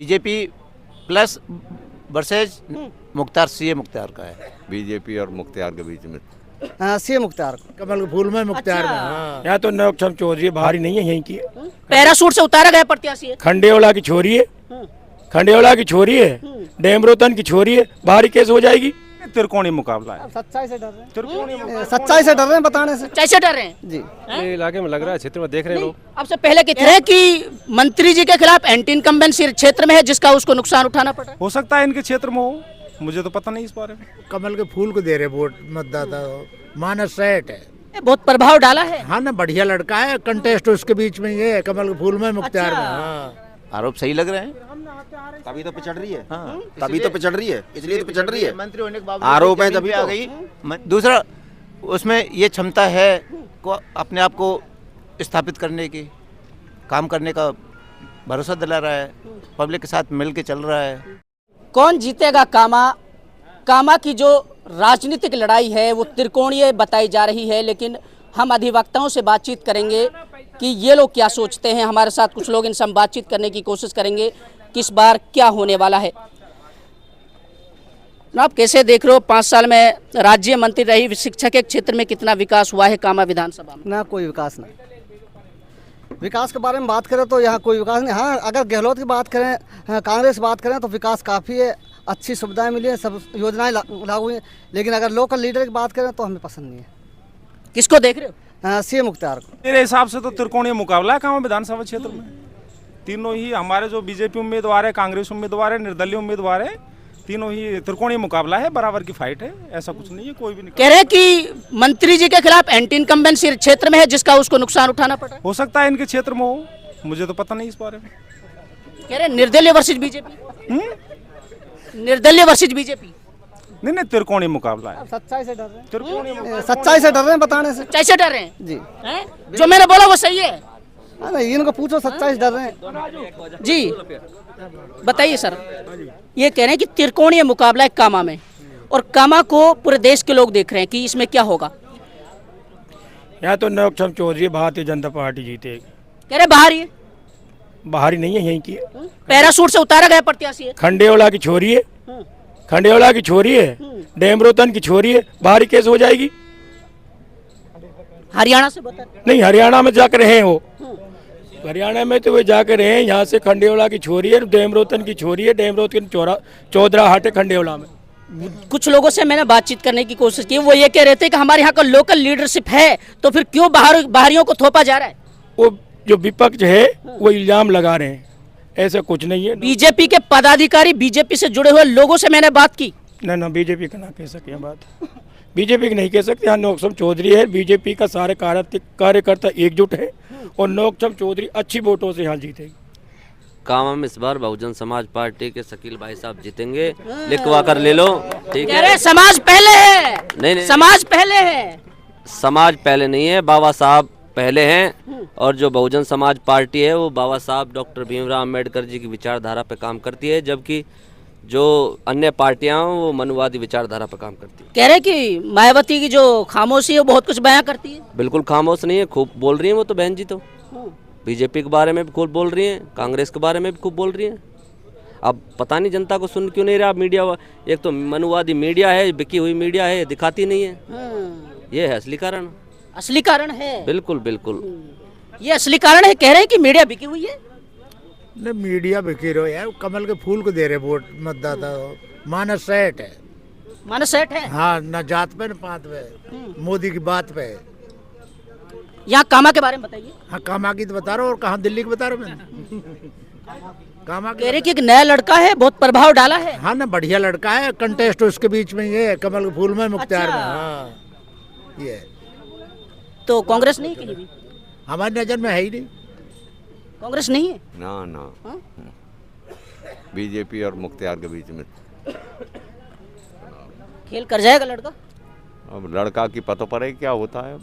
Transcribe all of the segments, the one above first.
BJP plus versus Mukhtar का है। BJP और मुख्तार के बीच में सी मुख्तार कमल के फूल में मुख्तार में। हाँ। यहाँ तो नौक्षम चौधरी बाहरी नहीं है, यहीं की है। पैरासूट से उतारा गया प्रत्याशी है। खंडेवाला की छोरी है, खंडेवाला की छोरी है, डेमरोतन की छोरी है, बाहरी कैसे हो जाएगी? त्रिकोणीय मुकाबला है। सच्चाई से डर रहे हैं, सच्चाई से डर रहे हैं बताने से। कैसे डर रहे हैं जी ये इलाके में लग रहा है, क्षेत्र में देख रहे हैं लोग। अब से पहले कहते हैं कि मंत्री जी के खिलाफ एंटी इनकम्बेंसी क्षेत्र में है जिसका उसको नुकसान उठाना पड़ रहा है। हो सकता है इनके क्षेत्र में हो, मुझे तो पता नहीं इस बारे में। कमल के फूल को दे रहे वोट मतदाता। मानस सेठ है। बहुत प्रभाव डाला है। हाँ ना, बढ़िया लड़का है। कंटेस्ट उसके बीच में ये है, कमल के फूल में मुख्तार में। हाँ। आरोप सही लग रहे हैं। तभी तो पिछड़ रही है। हाँ, तभी तो पिछड़ रही है, इसलिए तो पिछड़ रही है। मंत्री होने के बाद आरोप है जब आ गई। दूसरा उसमें ये क्षमता है को अपने आप को स्थापित करने की, काम करने का भरोसा दिला रहा है, पब्लिक के साथ मिल के चल रहा है। कौन जीतेगा? कामा की जो राजनीतिक लड़ाई है वो त्रिकोणीय बताई जा रही है, लेकिन हम अधिवक्ताओं से बातचीत करेंगे कि ये लोग क्या सोचते हैं। हमारे साथ कुछ लोग, इनसे हम बातचीत करने की कोशिश करेंगे कि इस बार क्या होने वाला है। आप कैसे देख रहे हो, 5 साल में राज्य मंत्री रही, शिक्षा के क्षेत्र में कितना विकास हुआ है कामा विधानसभा में? ना कोई विकास नहीं। विकास के बारे में बात करें तो यहाँ कोई विकास नहीं। हाँ, अगर गहलोत की बात करें, कांग्रेस की बात करें तो विकास काफ़ी है, अच्छी सुविधाएं मिली हैं, सब योजनाएं लागू हुई हैं। लेकिन अगर लोकल लीडर की बात करें तो हमें पसंद नहीं है। किसको देख रहे हो? सी मुख्तार को। मेरे हिसाब से तो त्रिकोणीय मुकाबला है कामा विधानसभा क्षेत्र में। तीनों ही हमारे जो बीजेपी उम्मीदवार है, कांग्रेस उम्मीदवार है, निर्दलीय उम्मीदवार है, तीनों ही त्रिकोणीय मुकाबला है, बराबर की फाइट है। ऐसा कुछ नहीं है, कोई भी नहीं कह रहे हैं कि मंत्री जी के खिलाफ एंटी इनकम्बेंसी क्षेत्र में है जिसका उसको नुकसान उठाना पड़ रहा है। हो सकता है इनके क्षेत्र में हो, मुझे तो पता नहीं इस बारे में। कह रहे हैं निर्दलीय वर्सेज बीजेपी, निर्दलीय वर्सेज बीजेपी। नहीं, त्रिकोणीय मुकाबला है। सच्चाई से डर रहे हैं, त्रिकोणीय सच्चाई से डर रहे हैं बताने से। कैसे डर रहे हैं? जी हैं? जो मैंने बोला वो सही है। नहीं, इनको पूछो, सच्चाई से डर रहे हैं। जी बताइए सर। ये कह रहे हैं कि त्रिकोणीय मुकाबला है कामा में, और कामा को पूरे देश के लोग देख रहे हैं कि इसमें क्या होगा। यहाँ तो नौक्षम चौधरी भारतीय जनता पार्टी जीतेगी। कह रहे बाहरी है, बाहरी नहीं है, यहीं की है। पैरासूट से उतारा गया प्रत्याशी है। खंडेवाला की छोरी है, खंडेवाला की छोरी है, डेमरोतन की छोरी है, बाहरी कैसे हो जाएगी? हरियाणा से बता। नहीं, हरियाणा में जाकर रहे हो, हरियाणा में तो वे जाकर रहे हैं। यहाँ से खंडेवाला की छोरी है, डेमरोतन की छोरी है, डेमरोतन चौधरा हाट है खंडेवाला में। कुछ लोगों से मैंने बातचीत करने की कोशिश की, वो ये कह रहे थे कि हमारे यहाँ का लोकल लीडरशिप है, तो फिर क्यों बाहरियों को थोपा जा रहा है? वो जो विपक्ष है वो इल्जाम लगा रहे हैं, ऐसा कुछ नहीं है। बीजेपी के पदाधिकारी, बीजेपी से जुड़े हुए लोगों से मैंने बात की। ना बीजेपी का ना कह सके बात, बीजेपी की नहीं कह सकते। यहाँ नौक्षम चौधरी है, बीजेपी का सारे कार्यकर्ता एकजुट है, और नौक्षम चौधरी अच्छी वोटों से यहाँ जीतेगी। कामा में इस बार बहुजन समाज पार्टी के शकील भाई साहब जीतेंगे, लिखवा कर ले लो। ठीक है, समाज पहले है। नहीं, समाज पहले है। समाज पहले नहीं है, बाबा साहब पहले हैं। और जो बहुजन समाज पार्टी है वो बाबा साहब डॉक्टर भीमराव अम्बेडकर जी की विचारधारा पे काम करती है, जबकि जो अन्य पार्टियां वो मनुवादी विचारधारा पर काम करती है। कह रहे कि मायावती की जो खामोशी है वो बहुत कुछ बयां करती है। बिल्कुल खामोश नहीं है, खूब बोल रही है वो तो बहन जी। तो बीजेपी के बारे में भी खूब बोल रही हैं, कांग्रेस के बारे में भी खूब बोल रही हैं। अब पता नहीं जनता को सुन क्यों नहीं रहा मीडिया। एक तो मनुवादी मीडिया है, बिकी हुई मीडिया है, दिखाती नहीं है। ये है असली कारण। असली कारण है, बिल्कुल बिल्कुल ये असली कारण है। कह रहे हैं कि मीडिया बिकी हुई है। न मीडिया बिकी रहो यार, कमल के फूल को दे रहे वोट मतदाता। मानस सेठ है। मानस सेठ है। हाँ, न जात पे न पात पे, मोदी की बात पे। यहाँ कामा के बारे में बताइए। हाँ, कामा की तो बता रहा हूँ, और कहाँ दिल्ली की बता रहा हूँ मैं। कामा कह रहे कि एक नया लड़का है, बहुत प्रभाव डाला है। हाँ ना, बढ़िया लड़का है। कंटेस्ट उसके बीच में ये है, कमल के फूल में मुख्तार में। हाँ, ये तो कांग्रेस नहीं कहीं भी हमारी नजर में है ही नहीं। कांग्रेस नहीं है। ना बीजेपी और मुख्तार के बीच में खेल कर जाएगा लड़का। अब लड़का की पता पड़े क्या होता है,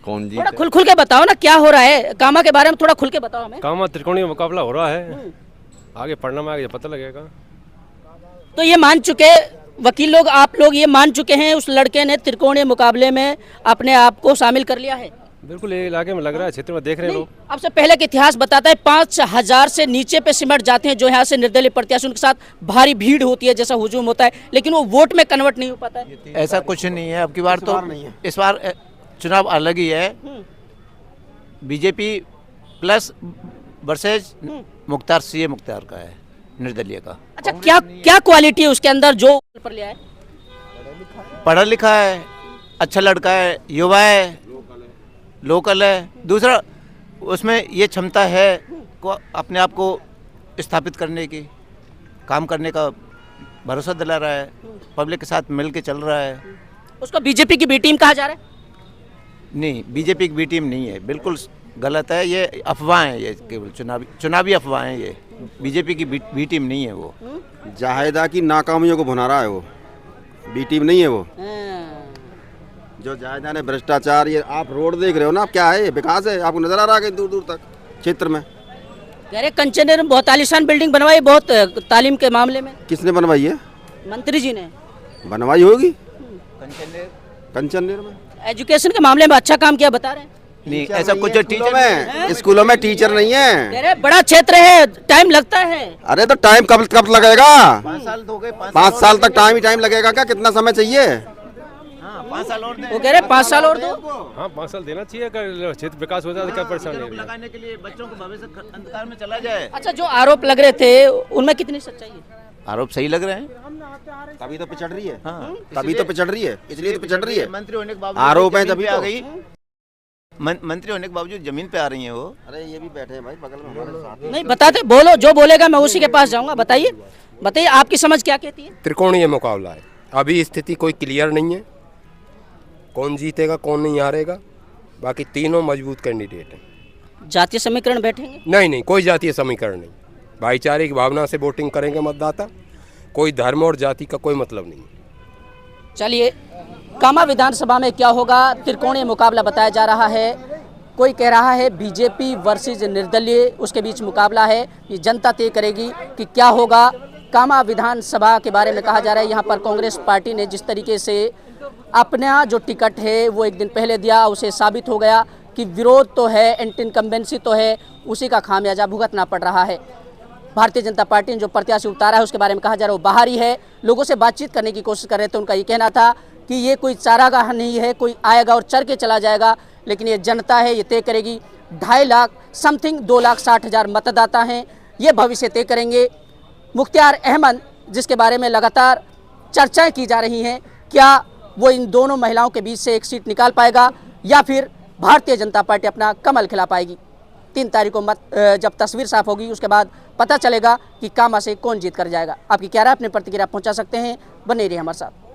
कौन थोड़ा जीते। खुल के बताओ ना क्या हो रहा है कामा के बारे में, थोड़ा खुल के बताओ हमें। कामा त्रिकोणीय मुकाबला हो रहा है, आगे पढ़ना में आगे पता लगेगा। तो ये मान चुके वकील लोग, आप लोग ये मान चुके हैं उस लड़के ने त्रिकोणीय मुकाबले में अपने आप को शामिल कर लिया है। बिल्कुल ये इलाके में लग रहा है, क्षेत्र में देख रहे हैं लोग। आपसे पहले का इतिहास बताता है 5,000 से नीचे पे सिमट जाते हैं जो यहाँ से निर्दलीय प्रत्याशी, उनके साथ भारी भीड़ होती है, जैसा हुजूम होता है, लेकिन वो वोट में कन्वर्ट नहीं हो पाता है। ऐसा कुछ नहीं है। अब की बार तो इस बार चुनाव अलग ही है। BJP plus versus Mukhtar CA Mukhtar का है, निर्दलीय का। अच्छा, क्या क्या क्वालिटी है उसके अंदर जो पर लिया है? पढ़ा लिखा है, अच्छा लड़का है, युवा है, लोकल है। दूसरा उसमें ये क्षमता है को अपने आप को स्थापित करने की, काम करने का भरोसा दिला रहा है, पब्लिक के साथ मिल के चल रहा है। उसको बीजेपी की बी टीम कहा जा रहा है? नहीं, बीजेपी की बी टीम नहीं है, बिल्कुल गलत है। ये अफवाह है, ये केवल चुनावी अफवाह है। ये बीजेपी की बी टीम नहीं है। वो जाहिदा की नाकामियों को भुना रहा है, वो बी टीम नहीं है। वो जो जाहिदा ने भ्रष्टाचार, ये आप रोड देख रहे हो ना, आप क्या है, विकास है? आपको नजर आ रहा है दूर दूर तक क्षेत्र में? कह रहे कंचनेर में बहुत आलीशान बिल्डिंग बनवाई, बहुत तालीम के मामले में। किसने बनवाई है? मंत्री जी ने बनवाई होगी कंचनेर में। एजुकेशन के मामले में अच्छा काम किया बता रहे हैं। नहीं, ऐसा कुछ स्कूलों में टीचर नहीं है। कह रहे बड़ा क्षेत्र है, टाइम लगता है। अरे तो टाइम कब लगेगा? 5 साल तो हो गए। 5 साल तक टाइम लगेगा क्या? कितना समय चाहिए? 5 साल और वो कह रहे 5 साल और दो। हाँ 5 साल देना चाहिए, अगर क्षेत्र विकास हो जाए तो क्या परेशानी है? लगाने के लिए बच्चों को भविष्य अंधकार में चला जाए। अच्छा, जो आरोप लग रहे थे उनमें कितनी सच्चाई है? आरोप सही लग रहे हैं, तभी तो पिछड़ रही है। हाँ, तभी तो पिछड़ रही है, इसलिए तो पिछड़ रही है। मंत्री होने के बावजूद आरोप है तभी आ तो। गई। मंत्री होने के बावजूद जमीन पे आ रही हैं वो। अरे ये भी बैठे हैं भाई बगल में हमारे साथ। नहीं बताते, बोलो, जो बोलेगा मैं उसी के पास जाऊंगा। बताइए आपकी समझ क्या कहती है? त्रिकोणीय मुकाबला है, अभी स्थिति कोई क्लियर नहीं है, कौन जीतेगा कौन नहीं हारेगा। बाकी तीनों मजबूत कैंडिडेट हैं। जातीय समीकरण बैठेंगे? नहीं, कोई जातीय समीकरण नहीं, भाईचारे की भावना से वोटिंग करेंगे मतदाता, कोई धर्म और जाति का कोई मतलब नहीं। चलिए, कामा विधानसभा में क्या होगा, त्रिकोणीय मुकाबला बताया जा रहा है। कोई कह रहा है बीजेपी वर्सेज निर्दलीय, उसके बीच मुकाबला है, ये जनता तय करेगी कि क्या होगा। कामा विधानसभा के बारे में कहा जा रहा है यहाँ पर कांग्रेस पार्टी ने जिस तरीके से अपना जो टिकट है वो एक दिन पहले दिया, उसे साबित हो गया कि विरोध तो है, एंटी इनकम्बेंसी तो है, उसी का खामियाजा भुगतना पड़ रहा है। भारतीय जनता पार्टी ने जो प्रत्याशी उतारा है उसके बारे में कहा जा रहा है वो बाहर ही है। लोगों से बातचीत करने की कोशिश कर रहे थे, उनका ये कहना था कि ये कोई चारागाह नहीं है, कोई आएगा और चर के चला जाएगा, लेकिन ये जनता है, ये तय करेगी। 2.5 लाख समथिंग 2,60,000 मतदाता हैं, ये भविष्य तय करेंगे। मुख्तार अहमद, जिसके बारे में लगातार चर्चाएं की जा रही हैं, क्या वो इन दोनों महिलाओं के बीच से एक सीट निकाल पाएगा या फिर भारतीय जनता पार्टी अपना कमल खिला पाएगी? 3 तारीख को जब तस्वीर साफ होगी उसके बाद पता चलेगा कि कामा से कौन जीत कर जाएगा। आपकी क्या राय, अपनी प्रतिक्रिया पहुंचा सकते हैं, बने रहिए हमारे साथ।